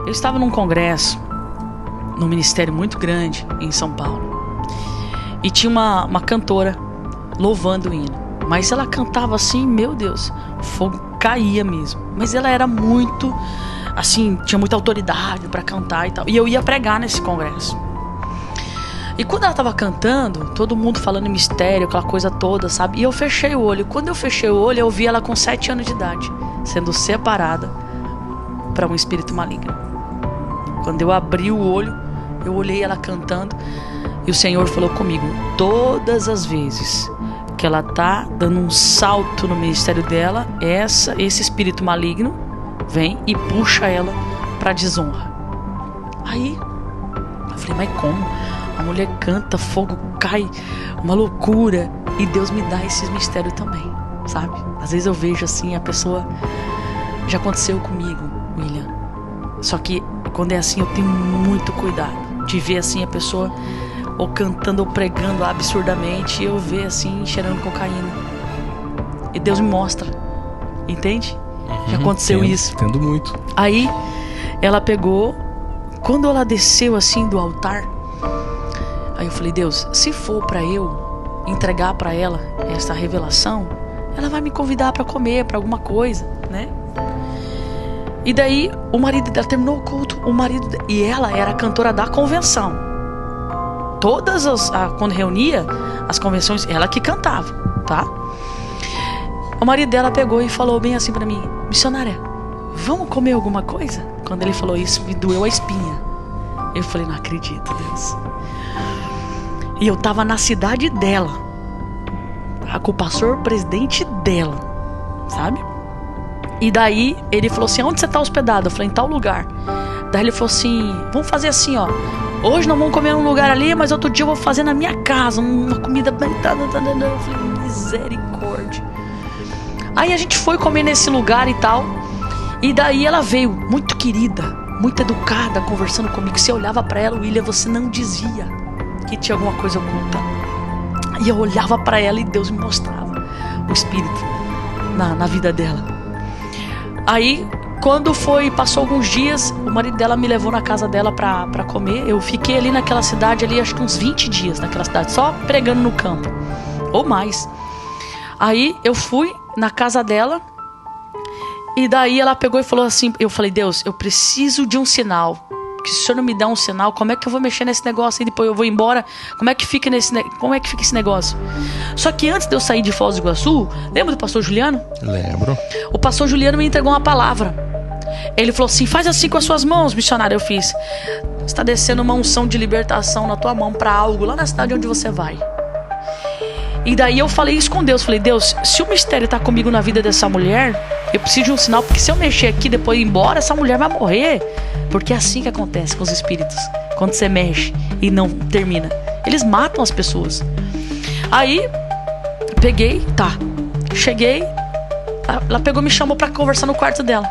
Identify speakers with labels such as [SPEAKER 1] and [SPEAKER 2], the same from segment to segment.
[SPEAKER 1] Eu estava num congresso, num ministério muito grande em São Paulo. E tinha uma cantora louvando o hino. Mas ela cantava assim, meu Deus, o fogo caía mesmo. Mas ela era muito, assim, tinha muita autoridade para cantar e tal. E eu ia pregar nesse congresso. E quando ela estava cantando, todo mundo falando em mistério, aquela coisa toda, sabe? E eu fechei o olho. Quando eu fechei o olho, eu vi ela com 7 anos de idade, sendo separada para um espírito maligno. Quando eu abri o olho, eu olhei ela cantando e o Senhor falou comigo: todas as vezes que ela tá dando um salto no ministério dela, esse espírito maligno vem e puxa ela para desonra. Aí eu falei: mas como? A mulher canta, fogo cai, uma loucura, e Deus me dá esses mistérios também, sabe? Às vezes eu vejo assim, a pessoa, já aconteceu comigo, William, só que quando é assim eu tenho muito cuidado de ver assim a pessoa ou cantando ou pregando absurdamente, e eu ver assim, cheirando cocaína, e Deus me mostra, entende? Já aconteceu isso.
[SPEAKER 2] Entendo muito.
[SPEAKER 1] Aí ela pegou, quando ela desceu assim do altar, aí eu falei: Deus, se for para eu entregar para ela essa revelação, ela vai me convidar para comer, para alguma coisa, né? E daí o marido dela terminou o culto, e ela era a cantora da convenção. Quando reunia as convenções, ela que cantava, tá? O marido dela pegou e falou bem assim para mim: missionária, vamos comer alguma coisa? Quando ele falou isso, me doeu a espinha. Eu falei: não acredito, Deus. E eu tava na cidade dela, com o pastor presidente dela, sabe? E daí ele falou assim: onde você tá hospedado? Eu falei: em tal lugar. Daí ele falou assim: vamos fazer assim, ó, hoje nós vamos comer num lugar ali, mas outro dia eu vou fazer na minha casa uma comida bem... Eu falei: misericórdia. Aí a gente foi comer nesse lugar e tal. E daí ela veio muito querida, muito educada, conversando comigo. Você olhava pra ela, William, você não dizia que tinha alguma coisa oculta. E eu olhava pra ela e Deus me mostrava o espírito na vida dela. Aí quando passou alguns dias, o marido dela me levou na casa dela pra comer. Eu fiquei ali naquela cidade ali, acho que uns 20 dias naquela cidade, só pregando no campo, ou mais. Aí eu fui na casa dela, e daí ela pegou e falou assim, eu falei: Deus, eu preciso de um sinal, que se o Senhor não me der um sinal, como é que eu vou mexer nesse negócio? E depois eu vou embora, como é que fica esse negócio? Só que antes de eu sair de Foz do Iguaçu, lembra do pastor Juliano?
[SPEAKER 2] Lembro.
[SPEAKER 1] O pastor Juliano me entregou uma palavra. Ele falou assim: faz assim com as suas mãos, missionário. Eu fiz: está descendo uma unção de libertação na tua mão para algo lá na cidade onde você vai. E daí eu falei isso com Deus. Falei: Deus, se o mistério está comigo na vida dessa mulher, eu preciso de um sinal, porque se eu mexer aqui depois ir embora, essa mulher vai morrer. Porque é assim que acontece com os espíritos. Quando você mexe e não termina, eles matam as pessoas. Aí cheguei, ela pegou e me chamou para conversar no quarto dela.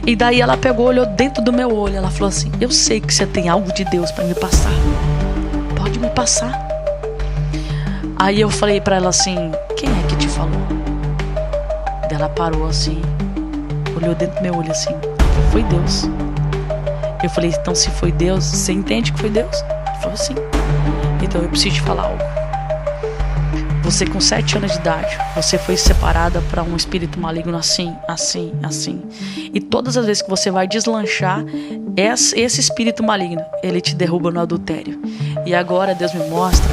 [SPEAKER 1] E daí ela pegou, olhou dentro do meu olho. Ela falou assim: eu sei que você tem algo de Deus para me passar, pode me passar. Aí eu falei pra ela assim: quem é que te falou? Daí ela parou assim, olhou dentro do meu olho assim: foi Deus. Eu falei: então se foi Deus, você entende que foi Deus? Ela falou: sim. Então eu preciso te falar algo. Você com 7 anos de idade, você foi separada para um espírito maligno assim. E todas as vezes que você vai deslanchar, esse espírito maligno, ele te derruba no adultério. E agora Deus me mostra,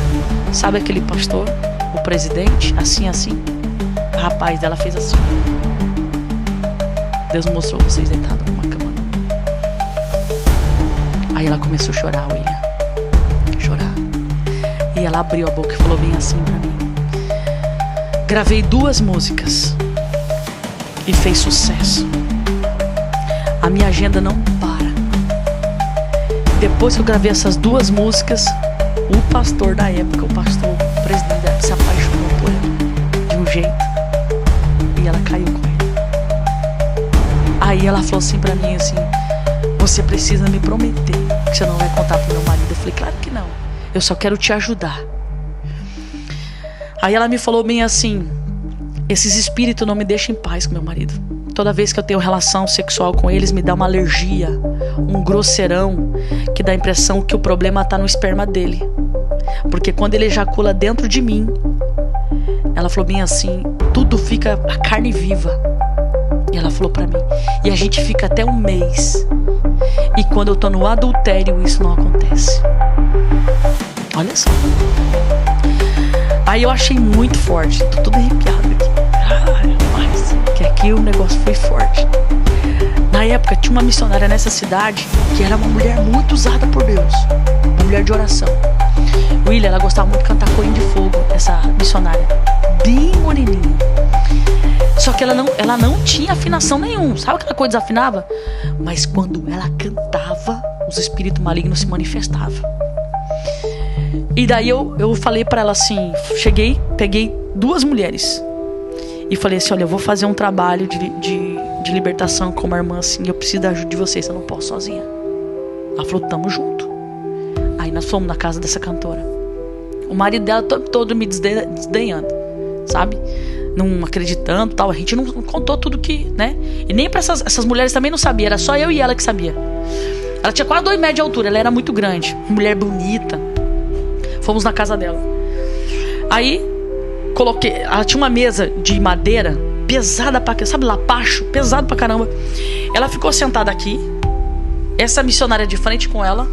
[SPEAKER 1] sabe aquele pastor, o presidente, assim. A rapaz dela fez assim. Deus mostrou vocês deitados numa cama. Aí ela começou a chorar, William. Chorar. E ela abriu a boca e falou bem assim pra mim: gravei 2 músicas e fez sucesso. A minha agenda não para. Depois que eu gravei essas 2 músicas, o pastor da época, o presidente da época, se apaixonou por ela de um jeito, e ela caiu com ele. Aí ela falou assim pra mim assim: você precisa me prometer que você não vai contar pro meu marido. Eu falei: claro que não, eu só quero te ajudar. Aí ela me falou bem assim: esses espíritos não me deixam em paz com meu marido. Toda vez que eu tenho relação sexual com eles, me dá uma alergia, um grosseirão, que dá a impressão que o problema tá no esperma dele. Porque quando ele ejacula dentro de mim, ela falou bem assim, tudo fica a carne viva. E ela falou pra mim, e a gente fica até um mês. E quando eu tô no adultério, isso não acontece. Olha só. Aí eu achei muito forte, tô tudo arrepiado aqui. Mas que aqui o negócio foi forte. Na época tinha uma missionária nessa cidade que era uma mulher muito usada por Deus, uma mulher de oração. William, ela gostava muito de cantar Corinho de Fogo, essa missionária, bem moreninha. Só que ela não tinha afinação nenhuma. Sabe aquela coisa desafinava? Mas quando ela cantava, os espíritos malignos se manifestavam. E daí eu falei pra ela assim, cheguei, peguei 2 mulheres e falei assim, olha, eu vou fazer um trabalho de libertação com uma irmã assim, eu preciso da ajuda de vocês, eu não posso sozinha. Ela falou, tamo junto. Aí nós fomos na casa dessa cantora. O marido dela todo me desdenhando, sabe? Não acreditando, tal. A gente não contou tudo que, né? E nem pra essas mulheres também não sabia, era só eu e ela que sabia. Ela tinha quase 2 metros de altura, ela era muito grande, mulher bonita. Fomos na casa dela. Aí coloquei, ela tinha uma mesa de madeira pesada pra caramba, sabe, lapacho, pesado pra caramba. Ela ficou sentada aqui, essa missionária de frente com ela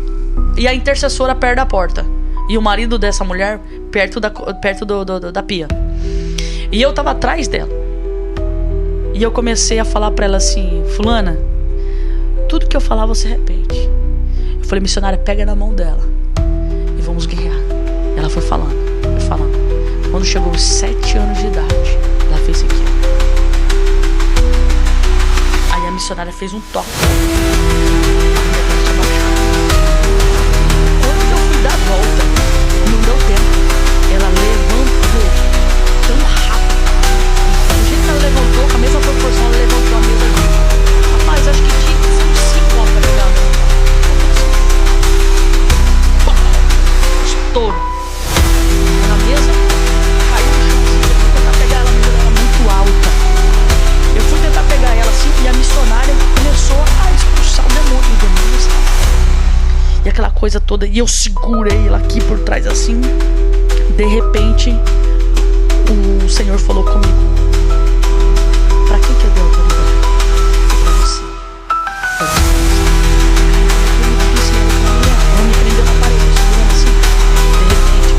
[SPEAKER 1] e a intercessora perto da porta. E o marido dessa mulher perto da pia. E eu tava atrás dela. E eu comecei a falar pra ela assim, fulana, tudo que eu falar você repete. Eu falei, missionária, pega na mão dela e vamos guerrear. Ela foi falando. Quando chegou aos 7 anos de idade, ela fez aquilo. Aí a missionária fez um toque. Quando eu fui dar a volta, não deu tempo. Ela levantou tão rápido. Do jeito que ela levantou, com a mesma proporção, ela levantou a mesa ali. Rapaz, acho que tinha que ser uns 5 horas pra pegar. Estouro. Na mesa, caiu no chão. Eu fui tentar pegar ela, a mesa era muito alta. Eu fui tentar pegar ela assim, e a missionária começou a expulsar o demônio, sabe? E aquela coisa toda, e eu segurei ela aqui por trás assim. De repente, o Senhor falou comigo, pra que eu dei autoridade? Pra você. Ela me prendeu na parede, segurando assim. De repente,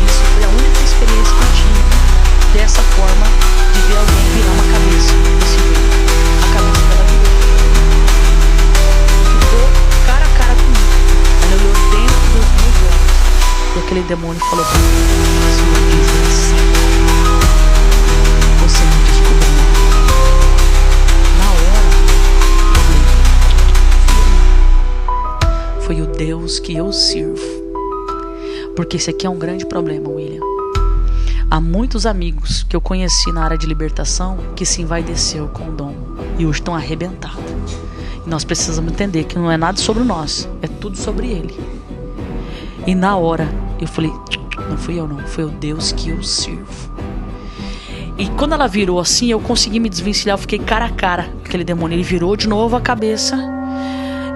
[SPEAKER 1] isso foi a única experiência que eu tive dessa forma, de ver alguém virar uma cabeça desse jeito. A cabeça dela virou. Ficou cara a cara comigo. Ela olhou dentro dos meus olhos. E aquele demônio falou pra mim, Senhor, desgraçado, você me descobriu. Na hora, foi o Deus que eu sirvo. Porque esse aqui é um grande problema, William. Há muitos amigos que eu conheci na área de libertação que se envaideceu com o dom e hoje estão arrebentados. E nós precisamos entender que não é nada sobre nós, é tudo sobre ele. E na hora eu falei, não fui eu não, foi o Deus que eu sirvo. E quando ela virou assim, eu consegui me desvencilhar, eu fiquei cara a cara com aquele demônio. Ele virou de novo a cabeça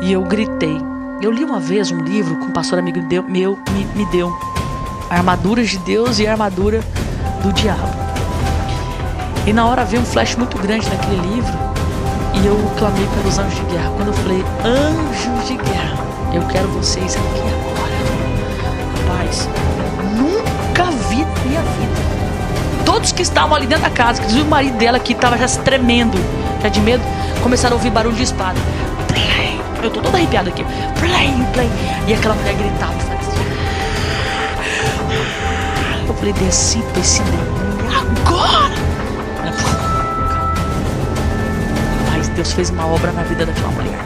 [SPEAKER 1] e eu gritei. Eu li uma vez um livro que um pastor amigo me deu, Armaduras de Deus e a Armadura do Diabo. E na hora veio um flash muito grande naquele livro e eu clamei pelos anjos de guerra. Quando eu falei, anjos de guerra, eu quero vocês aqui agora. Rapaz, nunca vi na minha vida. Todos que estavam ali dentro da casa, inclusive o marido dela que estava já se tremendo, já de medo, começaram a ouvir barulho de espada. Eu tô todo arrepiado aqui. Play. E aquela mulher gritava. Eu falei, desci pra esse demônio agora. Mas Deus fez uma obra na vida daquela mulher.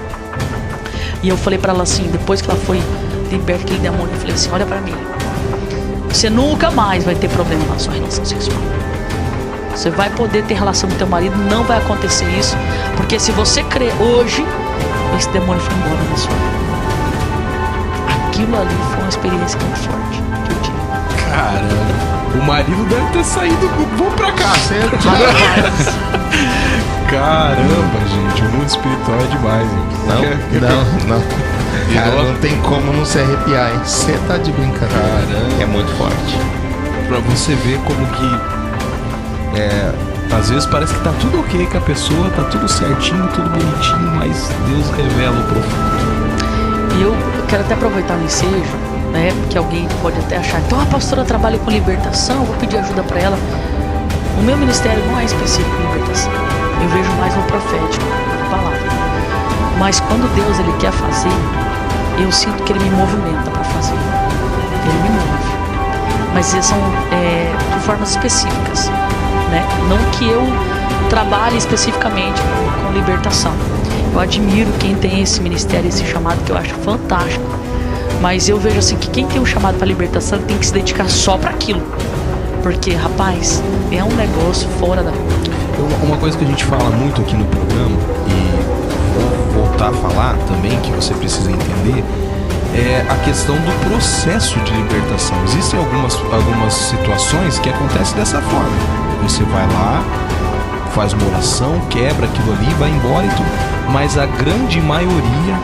[SPEAKER 1] E eu falei pra ela assim, depois que ela foi liberta daquele demônio, eu falei assim, olha pra mim, você nunca mais vai ter problema na sua relação sexual. Você vai poder ter relação com teu marido, não vai acontecer isso, porque se você crer hoje, esse demônio foi embora na sua vida. Aquilo ali foi uma experiência muito forte que eu tive.
[SPEAKER 2] Caramba, o marido deve ter saído. Vamos pra cá, certo? Caramba, gente, o mundo espiritual é demais, gente.
[SPEAKER 3] Não. Cara, não tem como não se arrepiar, hein? Você tá de brincadeira.
[SPEAKER 2] Caramba.
[SPEAKER 3] É muito forte.
[SPEAKER 2] Pra você ver como que às vezes parece que tá tudo ok com a pessoa, tá tudo certinho, tudo bonitinho, mas Deus revela o profundo.
[SPEAKER 1] E eu quero até aproveitar o ensejo, né? Que alguém pode até achar, então a pastora trabalha com libertação, vou pedir ajuda para ela. O meu ministério não é específico em libertação. Eu vejo mais no profético, na palavra. Mas quando Deus ele quer fazer, eu sinto que ele me movimenta para fazer. Ele me move. Mas são de formas específicas, né? Não que eu trabalhe especificamente com libertação. Eu admiro quem tem esse ministério, esse chamado, que eu acho fantástico. Mas eu vejo assim que quem tem um chamado para libertação tem que se dedicar só para aquilo. Porque, rapaz, é um negócio fora da curva.
[SPEAKER 2] Uma coisa que a gente fala muito aqui no programa, e vou voltar a falar também, que você precisa entender, é a questão do processo de libertação. Existem algumas situações que acontecem dessa forma. Você vai lá, faz uma oração, quebra aquilo ali, vai embora e tudo. Mas a grande maioria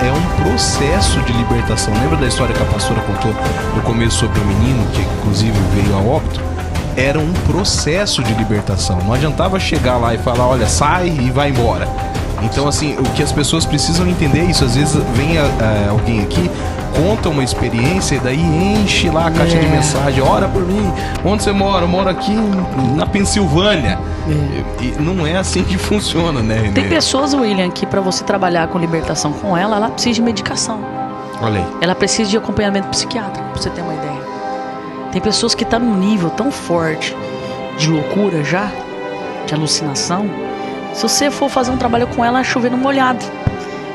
[SPEAKER 2] é um processo de libertação. Lembra da história que a pastora contou no começo sobre o menino, que inclusive veio a óbito? Era um processo de libertação. Não adiantava chegar lá e falar, olha, sai e vai embora. Então, assim, o que as pessoas precisam entender é isso. Às vezes vem alguém aqui, conta uma experiência e daí enche lá a caixa de mensagem. Ora por mim, onde você mora? Eu moro aqui na Pensilvânia. E não é assim que funciona, né, Renê?
[SPEAKER 1] Tem pessoas, William, que para você trabalhar com libertação com ela precisa de medicação.
[SPEAKER 2] Olha aí.
[SPEAKER 1] Ela precisa de acompanhamento psiquiátrico, pra você ter uma ideia. Tem pessoas que estão num nível tão forte de loucura já, de alucinação. Se você for fazer um trabalho com ela, é chover no molhado,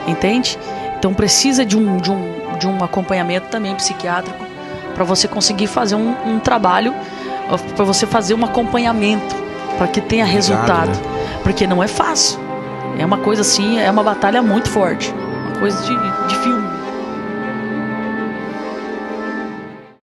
[SPEAKER 1] entende? Então precisa de um acompanhamento também psiquiátrico para você conseguir fazer um trabalho, para você fazer um acompanhamento, para que tenha resultado, porque não é fácil. É uma coisa assim, é uma batalha muito forte, uma coisa de